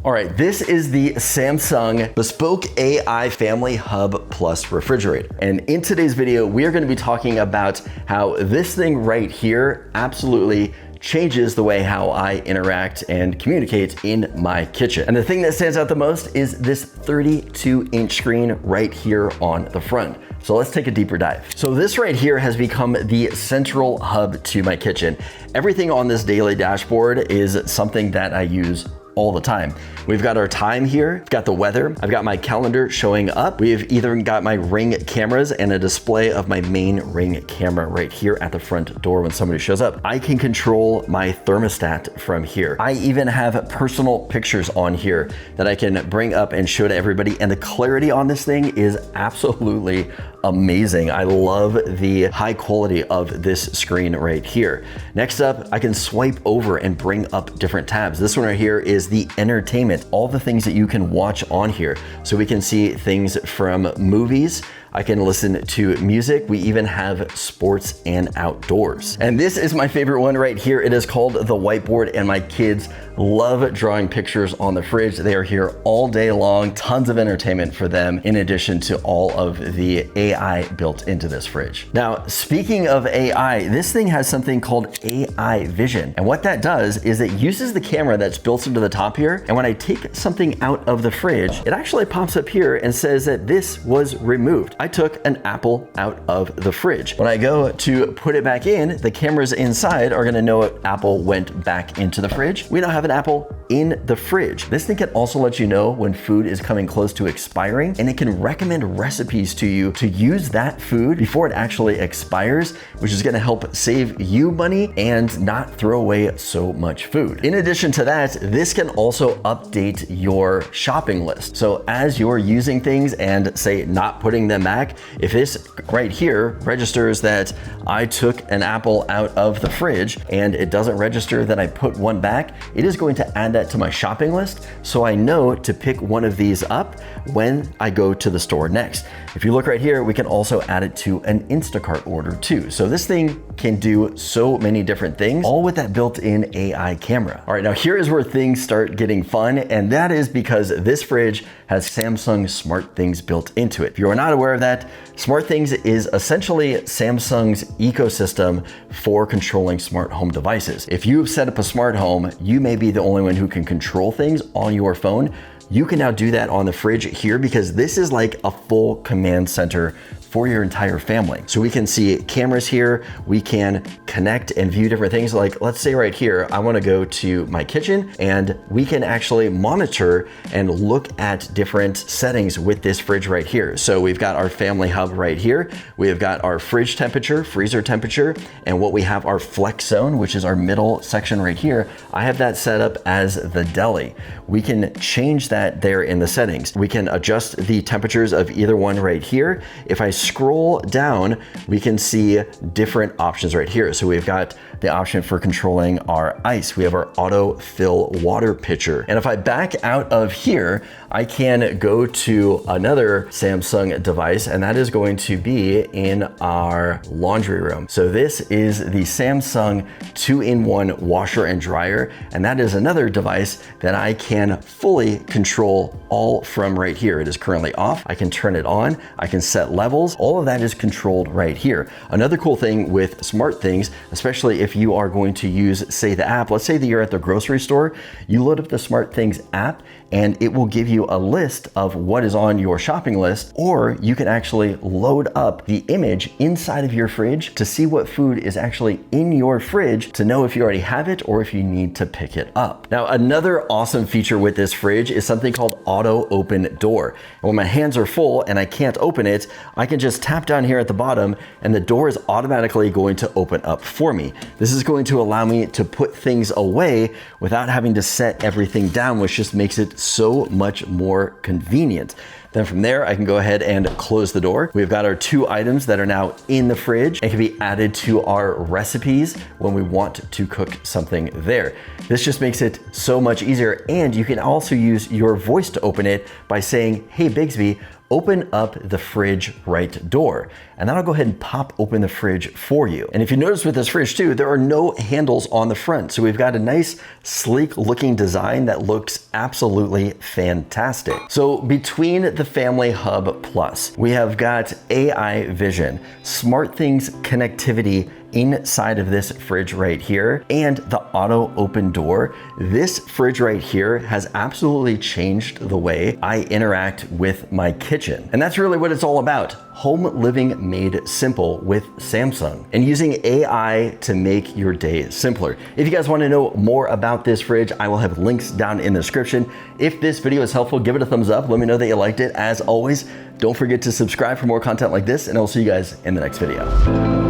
All right, this is the Samsung Bespoke AI Family Hub Plus refrigerator. And in today's video, we are going to be talking about how this thing right here absolutely changes the way how I interact and communicate in my kitchen. And the thing that stands out the most is this 32-inch screen right here on the front. So let's take a deeper dive. So this right here has become the central hub to my kitchen. Everything on this daily dashboard is something that I use all the time. We've got our time here, I've got the weather, I've got my calendar showing up. We've either got my Ring cameras and a display of my main Ring camera right here at the front door when somebody shows up. I can control my thermostat from here. I even have personal pictures on here that I can bring up and show to everybody. And the clarity on this thing is absolutely amazing. I love the high quality of this screen right here. Next up, I can swipe over and bring up different tabs. This one right here is the entertainment, all the things that you can watch on here. So we can see things from movies, I can listen to music. We even have sports and outdoors. And this is my favorite one right here. It is called the whiteboard, and my kids love drawing pictures on the fridge. They are here all day long, tons of entertainment for them, in addition to all of the AI built into this fridge. Now, speaking of AI, this thing has something called AI Vision. And what that does is it uses the camera that's built into the top here. And when I take something out of the fridge, it actually pops up here and says that this was removed. I took an apple out of the fridge. When I go to put it back in, the cameras inside are gonna know an apple went back into the fridge. We now have an apple in the fridge. This thing can also let you know when food is coming close to expiring, and it can recommend recipes to you to use that food before it actually expires, which is gonna help save you money and not throw away so much food. In addition to that, this can also update your shopping list. So as you're using things and say not putting them back, if this right here registers that I took an apple out of the fridge and it doesn't register that I put one back, it is going to add that to my shopping list so I know to pick one of these up when I go to the store next. If you look right here, we can also add it to an Instacart order too. So this thing can do so many different things, all with that built-in AI camera. All right, now here is where things start getting fun, and that is because this fridge has Samsung SmartThings built into it. If you are not aware of that, SmartThings is essentially Samsung's ecosystem for controlling smart home devices. If you've set up a smart home, you may be the only one who can control things on your phone. You can now do that on the fridge here because this is like a full command center for your entire family. So we can see cameras here, we can connect and view different things. Like let's say right here, I wanna go to my kitchen and we can actually monitor and look at different settings with this fridge right here. So we've got our family hub right here. We have got our fridge temperature, freezer temperature, and what we have our flex zone, which is our middle section right here. I have that set up as the deli. We can change that there in the settings. We can adjust the temperatures of either one right here. If I scroll down, we can see different options right here. So we've got the option for controlling our ice. We have our auto fill water pitcher. And if I back out of here, I can go to another Samsung device, and that is going to be in our laundry room. So this is the Samsung 2-in-1 washer and dryer. And that is another device that I can fully control all from right here. It is currently off. I can turn it on. I can set levels. All of that is controlled right here. Another cool thing with SmartThings, especially if you are going to use, say, the app, let's say that you're at the grocery store, you load up the SmartThings app and it will give you a list of what is on your shopping list, or you can actually load up the image inside of your fridge to see what food is actually in your fridge to know if you already have it or if you need to pick it up. Now, another awesome feature with this fridge is something called auto open door. And when my hands are full and I can't open it, I can just tap down here at the bottom and the door is automatically going to open up for me. This is going to allow me to put things away without having to set everything down, which just makes it so much more convenient. Then from there, I can go ahead and close the door. We've got our 2 items that are now in the fridge and can be added to our recipes when we want to cook something there. This just makes it so much easier, and you can also use your voice to open it by saying, "Hey Bigsby, open up the fridge right door. And then I'll go ahead and pop open the fridge for you. And if you notice with this fridge too, there are no handles on the front. So we've got a nice sleek looking design that looks absolutely fantastic. So between the Family Hub Plus, we have got AI vision, SmartThings connectivity inside of this fridge right here, and the auto open door. This fridge right here has absolutely changed the way I interact with my kitchen. And that's really what it's all about. Home living made simple with Samsung, and using AI to make your day simpler. If you guys want to know more about this fridge, I will have links down in the description. If this video is helpful, give it a thumbs up. Let me know that you liked it. As always, don't forget to subscribe for more content like this, and I'll see you guys in the next video.